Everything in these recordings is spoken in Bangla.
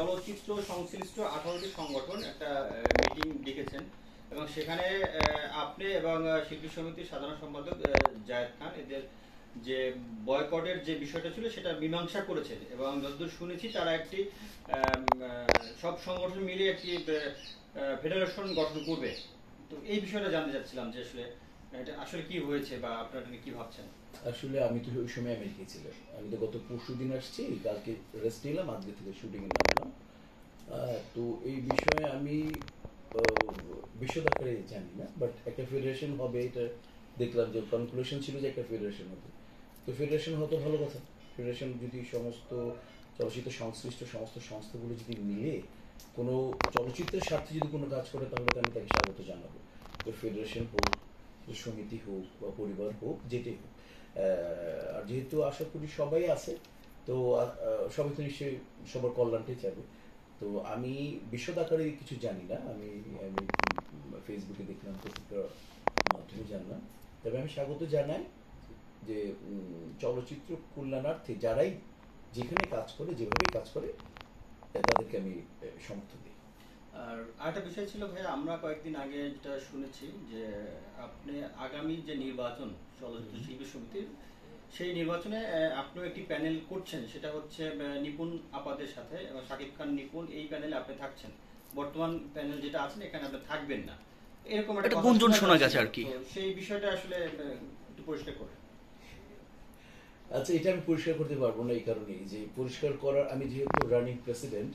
চলচ্চিত্র সংশ্লিষ্ট 18টি সংগঠন একটা মিটিং ডেকেছেন এবং সেখানে আপনি এবং শিল্পী সমিতির সাধারণ সম্পাদক জায়েদ খান এদের যে বয়কটের যে বিষয়টা ছিল সেটা মীমাংসা করেছেন এবং যতদূর শুনেছি তারা একটি সব সংগঠন মিলে একটি ফেডারেশন গঠন করবে। তো এই বিষয়টা জানতে চাচ্ছিলাম যে আসলে এটা আসলে কি হয়েছে বা আপনারা কি ভাবছেন। আসলে আমি তো ওই সময় আমেরিকায় ছিলাম, আমি তো গত পরশু দিন আসছি, কালকে রেস্ট নিলাম, আজকে থেকে শুটিং এ নামলাম। তো এই বিষয়ে আমি বিশদ আকারে জানি না, বাট একটা ফেডারেশন হবে এটা দেখলাম, যে কনক্লুশন ছিল যে একটা ফেডারেশন হবে। তো ফেডারেশন হতো ভালো কথা। ফেডারেশন যদি সমস্ত চলচ্চিত্র সংশ্লিষ্ট সমস্ত সংস্থাগুলো যদি মিলে কোনো চলচ্চিত্রের স্বার্থে যদি কোনো কাজ করে, তাহলে তো আমি তাকে স্বাগত জানাবো। তো ফেডারেশন হোক, সমিতি হোক বা পরিবার হোক, যেটাই হোক। আর যেহেতু আশা করি সবাই আছে, তো সবাই তো নিশ্চয়ই সবার কল্যাণটাই চাইবে। তো আমি বিশদ আকারে কিছু জানি না, আমি আমি ফেসবুকে দেখলাম, পত্রিকার মাধ্যমে জানলাম। তবে আমি স্বাগত জানাই যে চলচ্চিত্র কল্যাণার্থে যারাই যেখানে কাজ করে, যেভাবে কাজ করে, তাদেরকে আমি সমর্থন দিই। আর আরেকটা বিষয় ছিল ভাই, আমরা কয়েকদিন আগে যেটা শুনেছি যে আপনি আগামী যে নির্বাচন চলচ্চিত্র শিল্পী সমিতির, সেই নির্বাচনে আপনিও একটি প্যানেল করছেন, সেটা হচ্ছে নিপুণ আপাদের সাথে, এবং শাকিব খান নিপুণ এই প্যানেলে আপনি থাকছেন। বর্তমান প্যানেল যেটা আছেন এখানে আপনি থাকবেন না, এরকম একটা গুঞ্জন শোনা গেছে আর কি। সেই বিষয়টা আসলে একটু পরিষ্কার করে। আচ্ছা, এটা আমি পরিষ্কার করতে পারবো না এই কারণেই যে পরিষ্কার করার, আমি যেহেতু রানিং প্রেসিডেন্ট,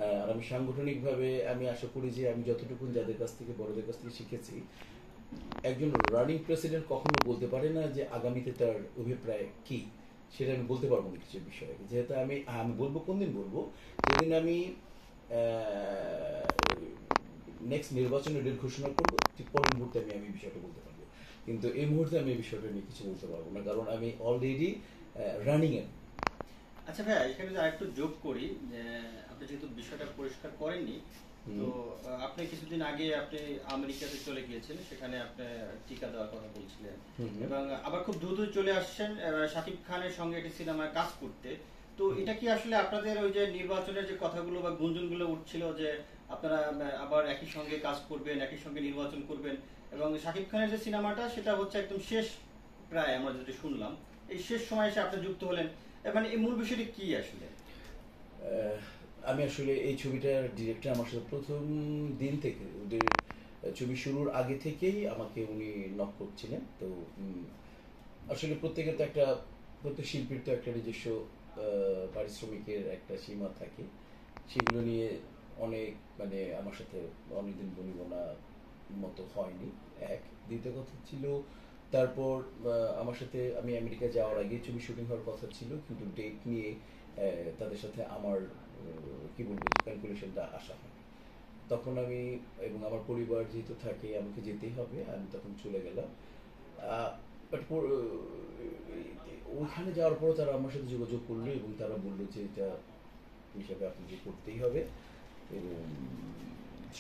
আর আমি সাংগঠনিকভাবে আমি আশা করি যে আমি যতটুকু যাদের কাছ থেকে, বড়দের কাছ থেকে শিখেছি, একজন রানিং প্রেসিডেন্ট কখনো বলতে পারে না যে আগামীতে তার অভিপ্রায় কি, সেটা আমি বলতে পারবো না কিছু বিষয়ে। যেহেতু আমি বলবো, কোন দিন বলবো, যেদিন আমি নেক্সট নির্বাচনের ডেট ঘোষণা করবো, ঠিক পরের মুহূর্তে আমি বিষয়টা বলতে পারবো। কিন্তু এই মুহূর্তে আমি এই বিষয়টা নিয়ে কিছু বলতে পারবো না, কারণ আমি অলরেডি রানিং এ। আচ্ছা ভাই, এখানে যদি আরেকটু যোগ করি, যে আপনি যেহেতু বিষয়টা পরিষ্কার করেননি, তো আপনি কিছুদিন আগে আপনি আমেরিকাতে চলে গিয়েছেন, সেখানে আপনি টিকা দেওয়ার কথা বলছিলেন, এবং আবার খুব দ্রুত চলে আসছেন শাকিব খানের সঙ্গে একটি সিনেমায় কাজ করতে। তো এটা কি আসলে আপনাদের ওই যে নির্বাচনের যে কথাগুলো বা গুঞ্জনগুলো উঠছিল যে আপনারা আবার একই সঙ্গে কাজ করবেন, একই সঙ্গে নির্বাচন করবেন, এবং শাকিব খানের যে সিনেমাটা সেটা হচ্ছে একদম শেষ, প্রায় আমরা যেটা শুনলাম, এই শেষ সময় এসে আপনি যুক্ত হলেন, মানে এই মূল বিষয়টি কি আসলে? আমি আসলে এই ছবিটার ডিরেক্টর আমার সাথে প্রথম দিন থেকে, ওদের ছবি শুরুর আগে থেকেই আমাকে উনি নক করছিলেন। তো আসলে প্রত্যেকের তো একটা, প্রত্যেক শিল্পীর তো একটা নিজস্ব পারিশ্রমিকের একটা সীমা থাকে, সেগুলো নিয়ে অনেক, মানে আমার সাথে অনেকদিন বনিবনা মতো হয়নি। এক, দ্বিতীয় কথা ছিল, তারপর আমার সাথে, আমি আমেরিকা যাওয়ার আগে ছবি শুটিং হওয়ার কথা ছিল, কিন্তু ডেট নিয়ে তাদের সাথে আমার কি বলবো, ক্যালকুলেশনটা আসা হয়। তখন আমি এবং আমার পরিবার যেহেতু থাকে, আমাকে যেতেই হবে, আমি তখন চলে গেলাম। বাট ওইখানে যাওয়ার পর তারা আমার সাথে যোগাযোগ করলো এবং তারা বললো যে এটা হিসাবে আপনাকে করতেই হবে। এবং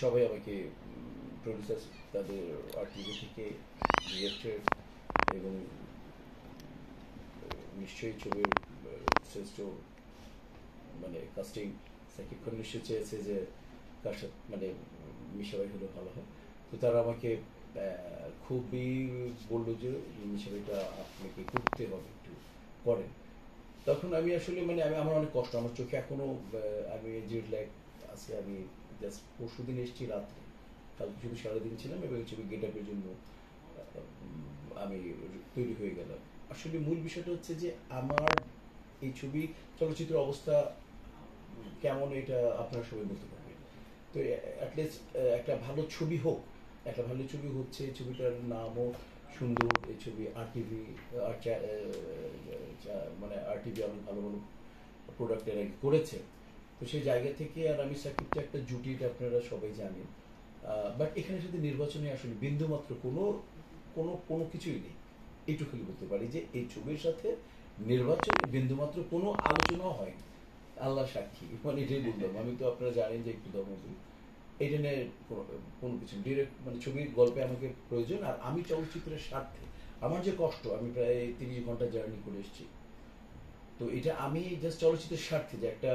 সবাই আমাকে, প্রডিউসার, তাদের আর্টিভি থেকে ডিরেক্টর, এবং নিশ্চয়ই ছবির শ্রেষ্ঠ মানে কাস্টিং সাকিব খান নিশ্চয়ই চেয়েছে যে কার সাথে মানে মিশাবাই হলে ভালো হয়। তো তারা আমাকে খুবই বললো যে মিশাবাইটা আপনাকে করতে হবে, একটু করেন। তখন আমি আসলে মানে আমার অনেক কষ্ট, আমার চোখে এখনো, আমি জেড ল্যাগ আছে। আমি জাস্ট পরশু দিন এসেছি রাত্রে, কালকে শুধু সারাদিন ছিলাম এবং ছবি গেট আপের জন্য আমি তৈরি হয়ে গেলাম। আসলে মূল বিষয়টা হচ্ছে যে আমার এই ছবি চলচ্চিত্র অবস্থা কেমন, এটা আপনারা সবাই বলতে পারবেন। তো অ্যাটলিস্ট একটা ভালো ছবি হোক, একটা ভালো ছবি হচ্ছে, ছবিটার নামও সুন্দর, এই ছবি আরটিভি, মানে আরটিভি অনেক ভালো ভালো প্রোডাক্ট এর আগে করেছে। তো সেই জায়গা থেকে, আর আমি সাকিব তো একটা জুটিটা আপনারা সবাই জানেন, বাট এখানে সাথে নির্বাচনে আসলে বিন্দুমাত্র কোনো কোনো কোনো কিছুই নেই। এইটুকু খালি বলতে পারি যে এই ছবির সাথে নির্বাচনে বিন্দুমাত্র কোনো আলোচনাও হয়নি, আল্লাহ সাক্ষী। মানে এটাই বললাম, আমি তো আপনারা জানেন যে একটু ধর্মগুলো, এটা নিয়ে কোনো কিছু ডিরেক্ট, মানে ছবির গল্পে আমাকে প্রয়োজন। আর আমি চলচ্চিত্রের স্বার্থে আমার যে কষ্ট, আমি প্রায় 30 ঘন্টা জার্নি করে এসেছি, তো এটা আমি জাস্ট চলচ্চিত্রের স্বার্থে যে একটা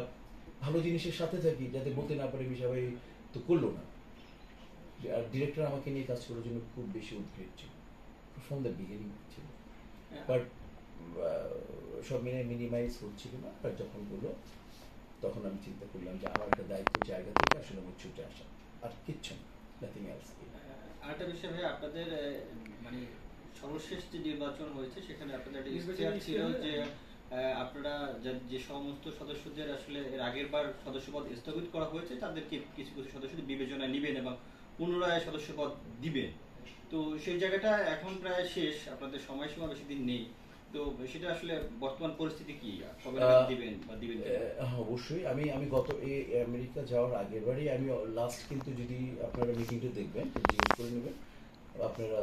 ভালো জিনিসের সাথে থাকি, যাতে বলতে না পারি সবাই তো করলো না। আর ডিরেক্টর আমাকে নিয়ে কাজ করার জন্য খুব বেশি উদ্গ্রীব ছিল, ফ্রম দ্য বিগিনিং ছিল। বাট সব মিনিমাইজ হচ্ছিল না। বাট যখন বললো তখন আমি চিন্তা করলাম যে আমার একটা দায়িত্ব জায়গা থেকে আসলে আমি ছুটে আসা, আর কিচ্ছু না, নাথিং এলস। আরেকটা বিষয় ভাই, আপনাদের মানে সর্বশেষ যে নির্বাচন হয়েছে সেখানে আপনাদের একটা ইশতেহার ছিল যে আপনারা যে সমস্ত সদস্যদের আসলে এর আগের বার সদস্যপদ স্থগিত করা হয়েছে তাদেরকে কিছু কিছু সদস্যদের বিবেচনায় নেবেন এবং পুনরায় সদস্যপদ দিবেন। তো সেই জায়গাটা এখন প্রায় শেষ, আপনাদের সময়সীমা বেশি দিন নেই। তো সেটা আসলে বর্তমান পরিস্থিতি কি, কবে নাগাদ দিবেন বা দিবেন কিনা? অবশ্যই আমি আমি গত এই আমেরিকা যাওয়ার আগের বারই আমি লাস্ট, কিন্তু যদি আপনারা মিটিংটা দেখবেন জিজ্ঞেস করে নেবেন, আপনারা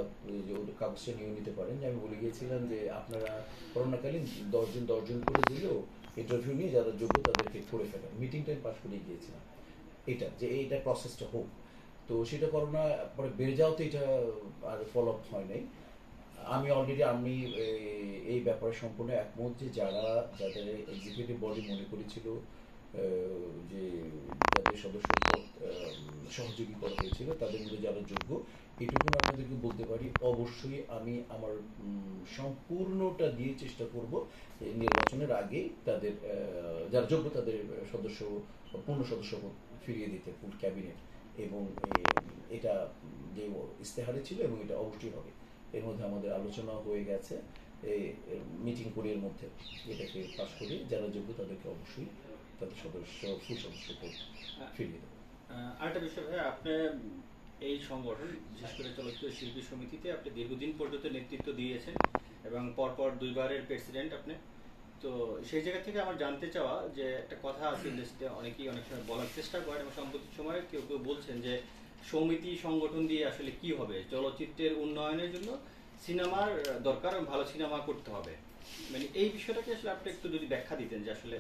যে ওদের কাগজটা নিয়ে নিতে পারেন, যে আমি বলে গিয়েছিলাম যে আপনারা করোনাকালীন 10 জন করে দিলেও ইন্টারভিউ নিয়ে যারা যোগ্য তাদেরকে করে ফেলেন। মিটিংটা পাস করে গিয়েছিলাম এটা, যে এইটা প্রসেসটা হোক। তো সেটা করোনা পরে বেড়ে যাওয়াতে এটা আর ফলো আপ হয় নাই। আমি অলরেডি এই ব্যাপারে সম্পূর্ণ একমত যে যাদের এক্সিকিউটিভ বডি মনে করেছিল যে যাদের সদস্য সহযোগী করা হয়েছিল তাদের মধ্যে যারা যোগ্য, এটুকু আপনাদেরকে বলতে পারি অবশ্যই আমি আমার সম্পূর্ণটা দিয়ে চেষ্টা করব নির্বাচনের আগে তাদের যারা যোগ্য তাদের সদস্য পূর্ণ সদস্য ফিরিয়ে দিতে, ফুল ক্যাবিনেট। এবং এটা যে ইস্তেহারে ছিল এবং এটা অবশ্যই হবে। এর মধ্যে আমাদের আলোচনা হয়ে গেছে, এই মিটিং করে এর মধ্যে এটাকে পাস করে যারা যোগ্য তাদেরকে অবশ্যই তাদের ফুল সদস্য ফিরিয়ে দেবে। আরেকটা বিষয় ভাই, আপনি এই সংগঠন বিশেষ করে চলচ্চিত্র শিল্পী সমিতিতে আপনি দীর্ঘদিন পর্যন্ত নেতৃত্ব দিয়েছেন এবং পরপর 2বারের প্রেসিডেন্ট আপনি। তো সেই জায়গা থেকে আমার জানতে চাওয়া যে একটা কথা আছে ইন্ডাস্ট্রিতে, অনেকেই অনেক সময় বলার চেষ্টা করেন এবং সম্প্রতি সময়ে কেউ কেউ বলছেন যে সমিতি সংগঠন দিয়ে আসলে কি হবে, চলচ্চিত্রের উন্নয়নের জন্য সিনেমার দরকার, ভালো সিনেমা করতে হবে। মানে এই বিষয়টাকে আসলে আপনি একটু যদি ব্যাখ্যা দিতেন যে আসলে।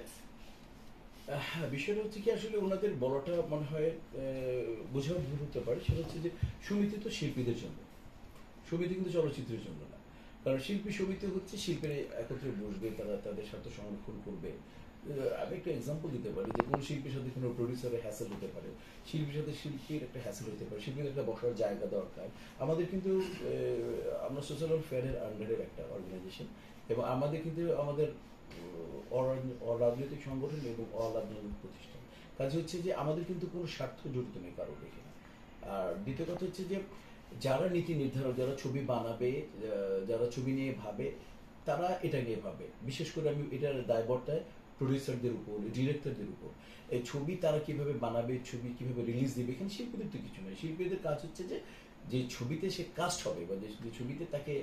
হ্যাঁ, বিষয়টা হচ্ছে কি, আসলে ওনাদের বড়টা মনে হয় বোঝার ভুল হতে পারে। সেটা হচ্ছে যে সমিতি তো শিল্পীদের জন্য, সমিতি কিন্তু চলচ্চিত্রের জন্য না। কারণ শিল্পী সমিতি হচ্ছে শিল্পীরা একত্রে বসবে, তারা তাদের স্বার্থ সংরক্ষণ করবে। আমি একটা এক্সাম্পল দিতে পারি যে কোনো শিল্পীর সাথে কোনো প্রডিউসারের হ্যাসেল হতে পারে, শিল্পীর সাথে শিল্পীর একটা হ্যাসেল হতে পারে, শিল্পীর একটা বসার জায়গা দরকার। আমাদের কিন্তু আমরা সোশ্যাল ওয়েলফেয়ারের আন্ডারের একটা অর্গানাইজেশন, এবং আমাদের কিন্তু আমাদের অরাজনৈতিক সংগঠন এবং অরাজনৈতিক প্রতিষ্ঠান। কাজে হচ্ছে যে আমাদের কিন্তু কোনো স্বার্থ জড়িত নেই কারোর এখানে। আর দ্বিতীয় কথা হচ্ছে যে যারা নীতি নির্ধারক, যারা ছবি বানাবে, যারা ছবি নিয়ে ভাবে, তারা এটা নিয়ে ভাবে। বিশেষ করে আমি এটার দায়বর্তায় প্রডিউসারদের উপর, ডিরেক্টরদের উপর। এই ছবি তারা কিভাবে বানাবে, ছবি কিভাবে রিলিজ দিবে, এখানে শিল্পীদের তো কিছু নয়। শিল্পীদের কাজ হচ্ছে যে ছবিতে সে কাস্ট হবে বা যে ছবিতে তাকে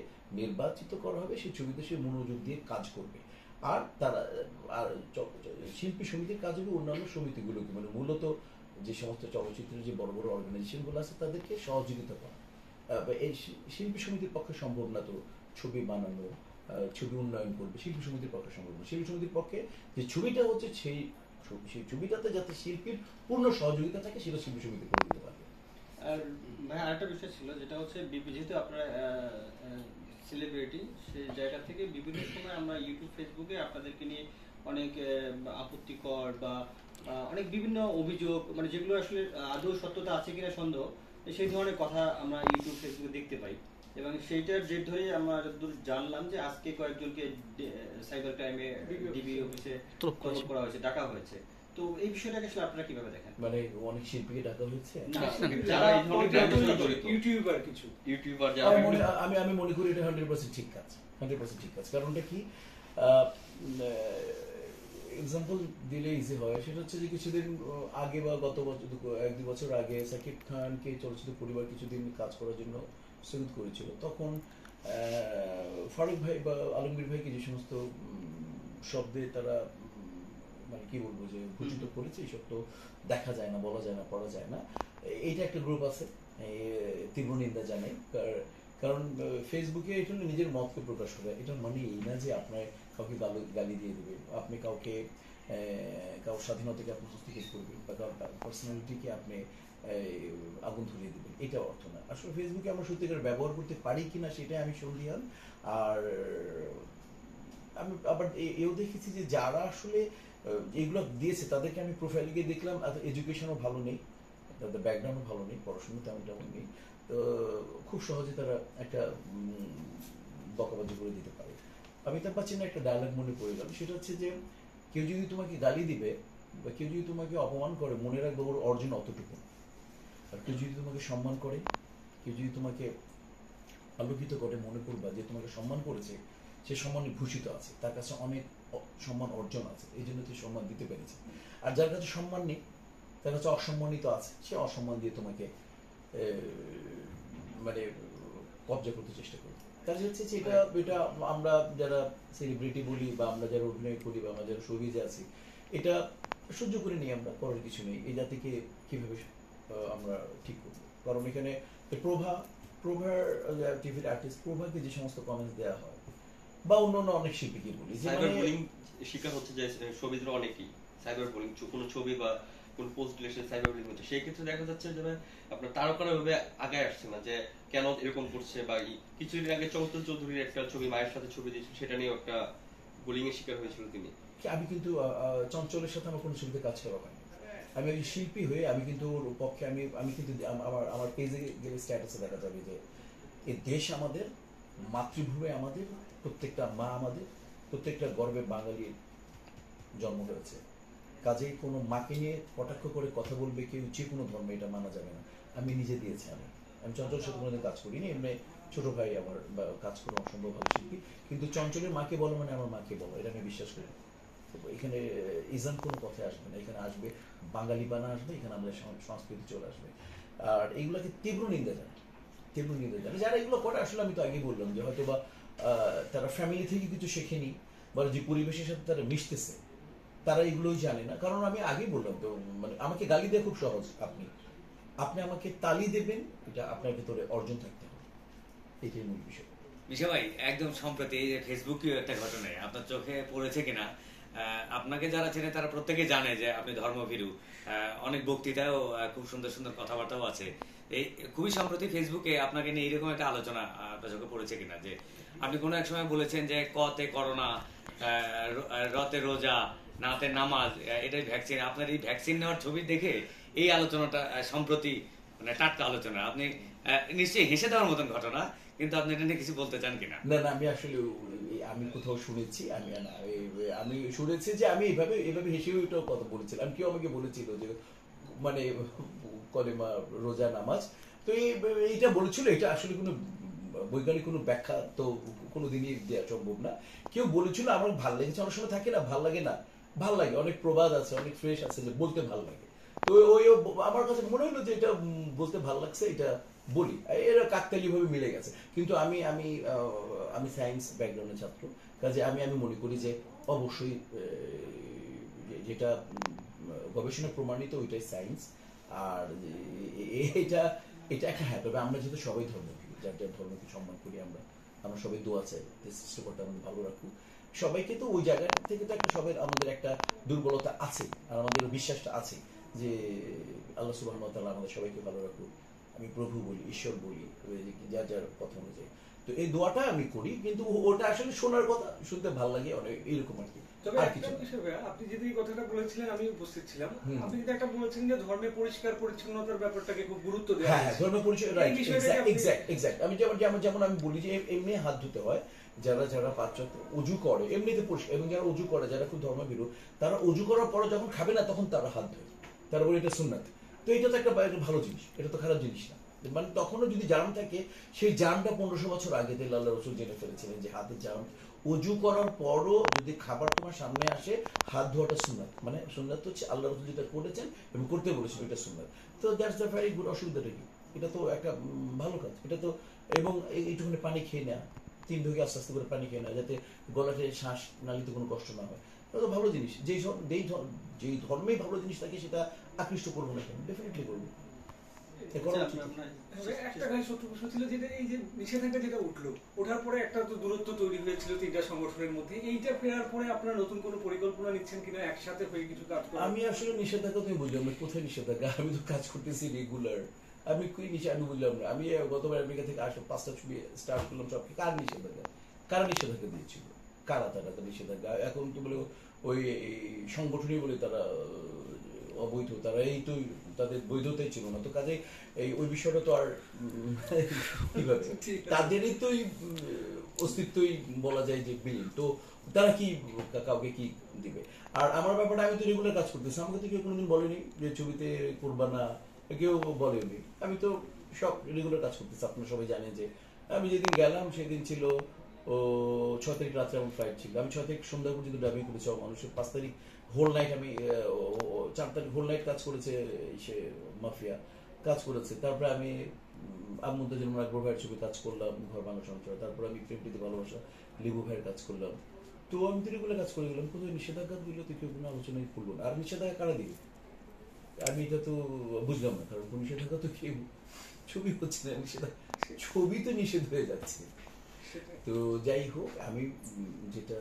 নির্বাচিত করা হবে, সেই ছবিতে সে মনোযোগ দিয়ে কাজ করবে। আর তারা আর শিল্পী সমিতির কাজ হবে অন্যান্য সমিতিগুলোকে, মানে মূলত যে সমস্ত চলচ্চিত্রের যে বড় বড় অর্গানাইজেশনগুলো আছে তাদেরকে সহযোগিতা করা। এই শিল্পী সমিতির পক্ষে সম্ভব না তো ছবি বানানো, ছবি উন্নয়ন করবে, শিল্পী সমিতির পক্ষে সম্ভব না। শিল্পী সমিতির পক্ষে যে ছবিটা হচ্ছে সেই ছবিটাতে যাতে শিল্পীর পূর্ণ সহযোগিতা থাকে সেটা শিল্পী সমিতি করে দিতে পারবে। আর ভাই আরেকটা বিষয় ছিল, যেটা হচ্ছে যেহেতু আপনারা সেলিব্রিটি, সেই জায়গা থেকে বিভিন্ন সময় আমরা ইউটিউব ফেসবুকে আপনাদেরকে নিয়ে অনেক আপত্তিকর বা অনেক বিভিন্ন অভিযোগ, মানে যেগুলো আসলে আদৌ সত্যতা আছে কিনা সন্দেহ, সেই ধরনের কথা আমরা ইউটিউব ফেসবুকে দেখতে পাই। এবং সেইটার জের ধরেই আমরা যতদূর জানলাম যে আজকে কয়েকজনকে সাইবার ক্রাইমে ডিবি অফিসে তলব করা হয়েছে, ডাকা হয়েছে। তো এই বিষয়টাকে আসলে আপনারা কিভাবে দেখেন? মানে অনেক শিল্পীকে ডাকা হয়েছে, যারা ইউটিউবার, কিছু ইউটিউবার যারা, আমি মনে করি এটা 100% ঠিক কাজ, 100% ঠিক কাজ। কারণটা কি, এক্সাম্পল দিলে ইজি হয়। সেটা হচ্ছে যে কিছুদিন আগে বা গত বছর 1-2 বছর আগে সাকিব খানকে চলচ্চিত্র পরিবার কিছুদিন কাজ করার জন্য স্থগিত করেছিল। তখন ফারুক ভাই বা আলমগীর ভাইকে যে সমস্ত শব্দে তারা মানে কি বলবো যে ভূষিত করেছে, এইসব তো দেখা যায় না, বলা যায় না, পড়া যায় না। এইটা একটা গ্রুপ আছে, তীব্র নিন্দা জানাই। কারণ ফেসবুকে এটা নিজের মতকে প্রকাশ করে, এটার মানে এই না যে আপনার কাউকে গালি দিয়ে দেবেন, আপনি কাউকে কারোর স্বাধীনতাকে আপনি হস্তক্ষেপ করবেন বা কারোর পার্সোনালিটিকে আপনি আগুন ধরিয়ে দেবেন, এটা অর্থ না। আসলে ফেসবুকে আমরা সত্যিকার ব্যবহার করতে পারি কিনা সেটাই আমি সন্দিহান। আর আমি আবার এও দেখেছি যে যারা আসলে এইগুলো দিয়েছে তাদেরকে আমি প্রোফাইলে গিয়ে দেখলাম এডুকেশনও ভালো নেই, তাদের ব্যাকগ্রাউন্ডও ভালো নেই, পড়াশোনা তেমন নেই, তো খুব সহজে তারা একটা বকাবাজি করে দিতে পারে। অমিতাভ বচ্চনের একটা ডায়লগ মনে পড়ে গেল, সেটা হচ্ছে যে কেউ যদি তোমাকে গালি দিবে বা কেউ যদি তোমাকে অপমান করে, মনে রাখবে ওর অর্জন অতটুকু। আর কেউ যদি তোমাকে সম্মান করে, কেউ যদি তোমাকে আলোকিত করে, মনে করবা যে তোমাকে সম্মান করেছে, সে সম্মানে ভূষিত আছে, তার কাছে অনেক সম্মান অর্জন আছে, এই জন্য তুই সম্মান দিতে পেরেছে। আর যার কাছে সম্মান নেই, তার কাছে অসম্মানিত আছে, সে অসম্মান দিয়ে তোমাকে মানে কবজা করতে চেষ্টা করবে। কাজে হচ্ছে যে এটা আমরা যারা সেলিব্রিটি বলি বা আমরা যারা অভিনয় করি বা আমরা যারা শোবিজে আছি, এটা সহ্য করে নিই আমরা, করার কিছু নেই। এই জাতিকে কিভাবে আমরা ঠিক করবো? কারণ এখানে প্রভার টিভির আর্টিস্ট প্রভাকে যে সমস্ত কমেন্টস দেওয়া হয় বা অন্য অনেক শিল্পীকে বলি যে সাইবার বুলিং শিকার হচ্ছে যে ছবিদের অনেকেই সাইবার বুলিং, কোনো ছবি বা কোন পোস্ট রিলেশন সাইবার বুলিং হচ্ছে। সেই ক্ষেত্রে দেখা যাচ্ছে যে আপনার তারকারা ভাবে আগে আসছে না যে কেন এরকম করছে, বা কিছুদিন আগে চৌধুরী চৌধুরীর একটা ছবি মায়ের সাথে ছবি দিয়েছিল, সেটা নিয়ে একটা বুলিং এর শিকার হয়েছিল তিনি। আমি কিন্তু চঞ্চলের সাথে আমার কোনো ছবিতে কাজ করা হয়নি। আমি একজন শিল্পী হয়ে আমি কিন্তু ওর পক্ষে আমি কিন্তু আমার পেজে গেলে স্ট্যাটাসে দেখা যাবে যে এই দেশ আমাদের, মাতৃভূমি আমাদের, প্রত্যেকটা মা আমাদের, প্রত্যেকটা গর্বে বাঙালির জন্ম হয়েছে। কাজেই কোনো মাকে নিয়ে কটাক্ষ করে কথা বলবে কেউ যে কোনো ধর্মে, এটা মানা যাবে না। আমি নিজে দিয়েছি, আমি চঞ্চলের সাথে কোনোদিন কাজ করিনি, এমনি ছোট ভাই আমার কাজ করে অসম্ভব ভালো শিল্পী, কিন্তু চঞ্চলের মাকে বলো মানে আমার মাকে বলো, এটা আমি বিশ্বাস করি। এখানে ইজান কোনো কথায় আসবে না, এখানে আসবে বাঙালি বানা আসবে, এখানে আমাদের সংস্কৃতি চলে আসবে। আর এইগুলোকে তীব্র নিন্দা জানায়, যারা এগুলো করে আসলে আমি তো আগেই বললাম যে হয়তো বা তারা ফ্যামিলি থেকে কিছু শেখেনি বা যে পরিবেশের সাথে তারা মিশতেছে তারা এগুলোই জানে না। কারণ আমি আগেই বললাম তো, মানে আমাকে গালি দেওয়া খুব সহজ, আপনি আমাকে তালি দেবেন, এটা আপনার ভিতরে অর্জন থাকতে হবে, এটাই মূল বিষয়। মিশা ভাই, একদম সম্প্রতি এই যে ফেসবুকেও একটা ঘটনায় আপনার চোখে পড়েছে কিনা, আপনাকে যারা চেনে তারা প্রত্যেকে জানে যে আপনি ধর্মভীরু, অনেক বক্তৃতাও খুব সুন্দর সুন্দর কথাবার্তাও আছে। এই খুবই সম্প্রতি ফেসবুকে আপনাকে নিয়ে এরকম একটা আলোচনা আপনার চোখে পড়েছে কিনা যে আপনি কোনো এক সময় বলেছেন যে কতে করোনা, রতে রোজা, নাতে নামাজ, এটাই ভ্যাকসিন। আপনার এই ভ্যাকসিন নেওয়ার ছবি দেখে এই আলোচনাটা সম্প্রতি মানে টাটকা আলোচনা, আপনি নিশ্চয়ই হেসে দেওয়ার মতন ঘটনা, কিন্তু আপনি এটা নিয়ে কিছু বলতে চান কিনা? না, আমি আসলে আমি কোথাও শুনেছি, আমি শুনেছি যে আমি এভাবে হেসে ওইটাও কথা বলেছিলাম। কেউ আমাকে বলেছিল যে মানে কলেমা, রোজা, নামাজ, তো এইটা বলেছিল। এটা আসলে কোনো বৈজ্ঞানিক কোনো ব্যাখ্যা তো কোনোদিনই দেওয়া সম্ভব না। কেউ বলেছিল, আমার ভালো লেগেছে। অনেক সময় থাকে না, ভাল লাগে না, ভাল লাগে, অনেক প্রবাদ আছে, অনেক ফ্রেশ আছে যে বলতে ভাল লাগে। তো ওই আমার কাছে মনে হলো যে এটা বলতে ভাল লাগছে, এটা বলি, এরা কাকতালি ভাবে মিলে গেছে। কিন্তু আমি সায়েন্স ব্যাকগ্রাউন্ডের ছাত্র, কাজে আমি মনে করি যে অবশ্যই যেটা গবেষণা প্রমাণিত ওইটাই সায়েন্স। আর এটা একটা, হ্যাঁ, তবে আমরা যেহেতু সবাই ধর্মপ্রিয়, যার যার ধর্মকে সম্মান করি, আমরা সবাই দোয়া চাই যে সৃষ্টিকর্তা আমাদের ভালো রাখুক সবাইকে। তো ওই জায়গা থেকে তো একটা সবাই আমাদের একটা দুর্বলতা আছে, আর আমাদের বিশ্বাসটা আছে যে আল্লাহ সুবহানাহু ওয়া তাআলা আমাদের সবাইকে ভালো রাখুক। আমি প্রভু বলি, ঈশ্বর বলি, যার যার কথা অনুযায়ী। তো এই দোয়াটা আমি করি, কিন্তু ওটা আসলে শোনার কথা, শুনতে ভালো লাগে অনেক, এইরকম আর কি। তবে একটা বিষয় আপনি যদি এই কথাটা বলেছিলেন, আমি উপস্থিত ছিলাম, আপনি কিন্তু একটা বলেছেন যে ধর্মে পরিষ্কার পরিচ্ছন্নতার ব্যাপারটাকে খুব গুরুত্ব দেওয়া হয়। হ্যাঁ, ধর্ম পরিষ্কার, রাইট, এক্সাক্ট। আমি যেমন আমি বলি যে এমনি হাত ধুতে হয়, যারা পাশ্চাত্য অজু করে এমনিতে পরিষ্কার, এবং যারা অজু করে, যারা খুব ধর্মভীরু, তারা অজু করার পরে যখন খাবে না তখন তারা হাত ধোয়, তারা বলে এটা সুন্নাত। তো এটা তো একটা ভালো জিনিস, এটা তো খারাপ জিনিস না। মানে তখনও যদি জার্ম থাকে, সেই জার্মটা 1500 বছর আগে থেকে আল্লাহ রাসূল জেনে ফেলেছিলেন যে হাতের জার্ম, অজু করার পরও যদি খাবার তোমার সামনে আসে, হাত ধোয়াটা সুন্নাত। মানে সুন্নাত হচ্ছে আল্লাহ রাসূল যেটা করেছেন এবং করতে বলেছেন, এটা সুন্নাত। তো দ্যাটস দ্য ভেরি গুড। অসুবিধাটা কি? এটা তো একটা ভালো কাজ, এটা তো। এবং এইটুকুনি পানি খেয়ে নেওয়া, 3 ঢোকে আস্তে আস্তে করে পানি খেয়ে নেওয়া, যাতে গলাতে শ্বাস নালিতে কোনো কষ্ট না হয়, এটা তো ভালো জিনিস। যেই ধর্মেই ভালো জিনিস থাকে সেটা আকৃষ্ট করবো না কেন? ডেফিনেটলি করবো। একটা গায়ে শত্রু প্রশ্ন ছিল, যেটা এই যে নিষেধাজ্ঞা যেটা উঠলো, ওঠার পরে একটা তো দূরত্ব তৈরি হয়েছিল তিনটা সংগঠনের মধ্যে। এইটা ফেরার পরে আপনারা নতুন কোনো পরিকল্পনা নিচ্ছেন কিনা, একসাথে হয়ে কিছু কাজ করা? আমি আসলে নিষেধাজ্ঞা, তুমি বুঝলাম না কোথায় নিষেধাজ্ঞা? আমি তো কাজ করতেছি রেগুলার, আমি বুঝলাম না। আমি গতবার আমেরিকা থেকে 5টা ছবি স্টার্ট করলাম, সব কার নিষেধাজ্ঞা দিয়েছিল? কারা তারা নিষেধাজ্ঞা? এখন তো বলে ওই সংগঠনই বলে তারা অবৈধ, তারা এই তো তাদের বৈধতাই ছিল না, তো কাজে এই ওই বিষয়টা তো আর কিভাবে তাদেরই তো অস্তিত্বই বলা যায় যে বিলীন, তো তারা কি কাউকে কি দিবে। আর আমার ব্যাপারটা, আমি তো রেগুলার কাজ করতেছি, আমাকে তো কেউ কোনোদিন বলেনি যে ছবিতে করবা না, কেউ বলেনি, আমি তো সব রেগুলার কাজ করতেছি। আপনারা সবাই জানেন যে আমি যেদিন গেলাম সেদিন ছিল 6 তারিখ রাত্রে আমার ফ্লাইট ছিল, আমি 6 তারিখ সন্ধ্যা পর্যন্ত ডাবিং করেছি মানুষের, 5 তারিখ হোল নাইট আমি 4 তারিখ হোল নাইট কাজ করেছে সে মাফিয়া কাজ করেছে, তারপরে আমি আম্মুদের জন্য আকবর ভাইয়ের ছবি কাজ করলাম, ঘর বাংলা সঞ্চয়, তারপরে আমি প্রেমটিতে ভালোবাসা লিবু ভাইয়ের কাজ করলাম, তো আমি তো রেগুলার কাজ করে গেলাম, কোথাও নিষেধাজ্ঞা দিল তো কেউ কোনো আলোচনাই করলো না। আর নিষেধাজ্ঞা কারা দিবে আমি এটা তো বুঝলাম না, কারণ নিষেধাজ্ঞা তো কেউ, ছবি হচ্ছে না, নিষেধাজ্ঞা ছবি তো নিষেধ হয়ে যাচ্ছে। তো যাই হোক, আমি যেটা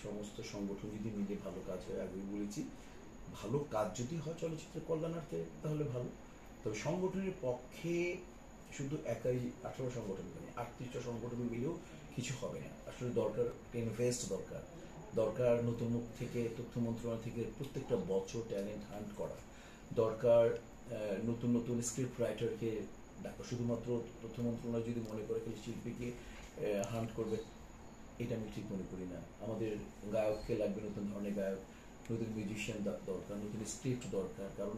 সমস্ত সংগঠন যদি মিলে ভালো কাজ হয়, আগেই বলেছি ভালো কাজ যদি হয় চলচ্চিত্রের কল্যাণার্থে তাহলে ভালো, তবে সংগঠনের পক্ষে শুধু একাই 18 সংগঠন মানে 38টা সংগঠন মিলেও কিছু হবে না। আসলে দরকার ইনভেস্ট, দরকার নতুন মুখ থেকে, তথ্য মন্ত্রণালয় থেকে প্রত্যেকটা বছর ট্যালেন্ট হান্ট করা দরকার, নতুন নতুন স্ক্রিপ্ট রাইটারকে ডাকা। শুধুমাত্র তথ্য মন্ত্রণালয় যদি মনে করে খালি শিল্পীকে হান্ট করবে, এটা আমি ঠিক মনে করি না। আমাদের গায়ককে লাগবে, নতুন ধরনের গায়ক, নতুন মিউজিশিয়ান দরকার, নতুন স্ক্রিপ্ট দরকার, কারণ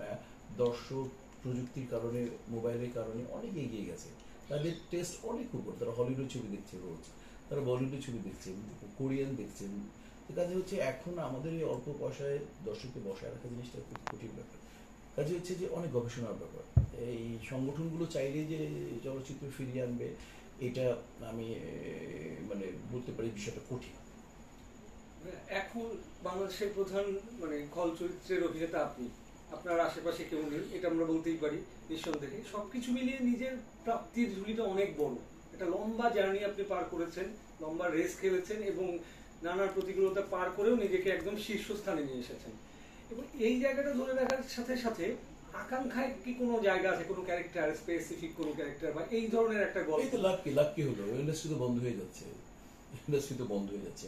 দর্শক প্রযুক্তির কারণে, মোবাইলের কারণে অনেক এগিয়ে গেছে, তাদের টেস্ট অনেক উপর, তারা হলিউডের ছবি দেখছে রোজ, তারা বলিউডের ছবি দেখছেন, কোরিয়ান দেখছেন, তো কাজে হচ্ছে এখন আমাদের এই অল্প পয়সায় দর্শককে বসায় রাখা জিনিসটা খুব কঠিন ব্যাপার। কাজে হচ্ছে যে অনেক গবেষণার ব্যাপার, এই সংগঠনগুলো চাইলে যে চলচ্চিত্র ফিরিয়ে আনবে এটা আমি মানে বলতে পারি বিষয়টা কঠিন। এখন বাংলাদেশের প্রধান মানে খল চরিত্রের অভিনেতা আপনি, আপনার আশেপাশে কেউ নেই, এটা আমরা বলতেই পারি নিঃসন্দেহে। সবকিছু মিলিয়ে নিজের প্রাপ্তির ঝুলিটা অনেক বড়, একটা লম্বা জার্নি আপনি পার করেছেন, লম্বা রেস খেলেছেন এবং নানা প্রতিকূলতা পার করেও নিজেকে একদম শীর্ষস্থানে নিয়ে এসেছেন। এবং এই জায়গাটা ধরে রাখার সাথে সাথে আকাঙ্ক্ষায় কি কোনো জায়গা আছে, কোনো ক্যারেক্টার, স্পেসিফিক কোনো ক্যারেক্টার বা এই ধরনের একটা গল্প? এই তো লাকি হলো, ইন্ডাস্ট্রি তো বন্ধ হয়ে যাচ্ছে,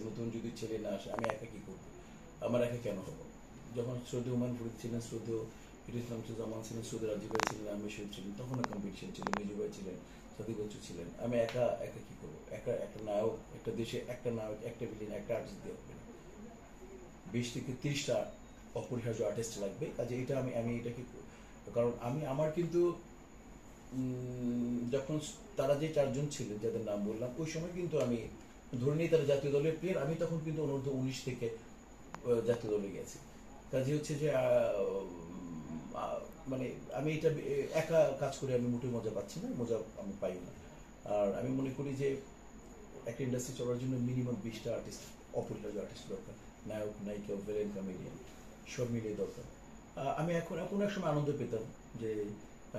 নতুন যদি ছেলে না আসে আমি একা কি করবো, আমার একা কেন হবো? যখন শ্রদ্ধেয় হুমায়ুন ফরিদ ছিলেন, শ্রদ্ধেয় ইসলাম জামান ছিলেন, শ্রদ্ধেয় রাজীব ভাই ছিলেন, আমি ছিলেন, তখন কম্পিটিশন ছিল, মিজু ভাই ছিলেন, সাদিক বচ্চু ছিলেন, আমি একা কি করবো? একটা নায়ক, একটা দেশে একটা নায়ক, একটা ভিলেন, একটা আর্টিস্ট দিয়ে হবে না, 20 থেকে 30টা অপরিহার্য আর্টিস্ট লাগবে। কাজে এটা আমি এটাকে, কারণ আমার কিন্তু যখন তারা যে 4 জন ছিলেন যাদের নাম বললাম, ওই সময় কিন্তু আমি ধরে নিই তারা জাতীয় দলের প্লেয়ার, আমি তখন কিন্তু অনূর্ধ্ব 19 থেকে জাতীয় দলে গেছি। কাজে হচ্ছে যে মানে আমি এটা একা কাজ করে আমি মোটেও মজা পাচ্ছি না, মজা আমি পাই না। আর আমি মনে করি যে একটা ইন্ডাস্ট্রি চলার জন্য মিনিমাম 20টা আর্টিস্ট, অপরিহার্য আর্টিস্ট দরকার, নায়ক, নায়িকা, ভিলেন, কমেডিয়ান সব মিলিয়ে দরকার। আমি এখন এক সময় আনন্দ পেতাম যে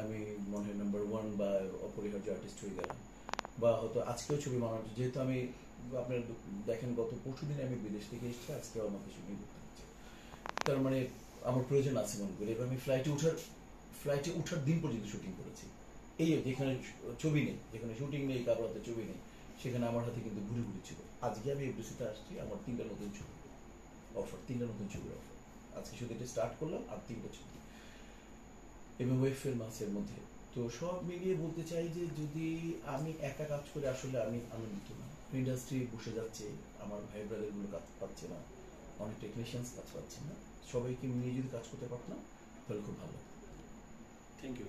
আমি মনে হয় নাম্বার 1 বা অপরিহার্য আর্টিস্ট হয়ে গেলাম, বা হয়তো আজকেও ছবি বানানো, যেহেতু আমি আপনার দেখেন গত পরশুদিন আমি বিদেশ থেকে এসেছি, আজকে আমাকে শুটিং করতে হচ্ছে, তার মানে আমার প্রয়োজন আছে মনে করি। এবার আমি ফ্লাইটে উঠার দিন পর্যন্ত শুটিং করেছি, এই যেখানে ছবি নেই, যেখানে শুটিং নেই, কারোর হাতে ছবি নেই, সেখানে আমার হাতে কিন্তু ঘুরে ছিল। আজকে আমি এফডিসিতে আসছি, আমার 3টা নতুন ছবি অফার, 3টা নতুন ছবির অফার, আজকে শুধু এটা স্টার্ট করলাম, আর 3টা ছবি এবং ওয়েব ফিল্ম আছে এর মধ্যে। তো সব মিলিয়ে বলতে চাই যে যদি আমি একা কাজ করে আসলে আমি আনন্দিত না, ইন্ডাস্ট্রি বসে যাচ্ছে, আমার ভাই ব্রাদারগুলো কাজ পাচ্ছে না, অনেক টেকনিশিয়ানস কাজ পাচ্ছে না, সবাইকে মিলিয়ে যদি কাজ করতে পারতাম তাহলে খুব ভালো। Thank you.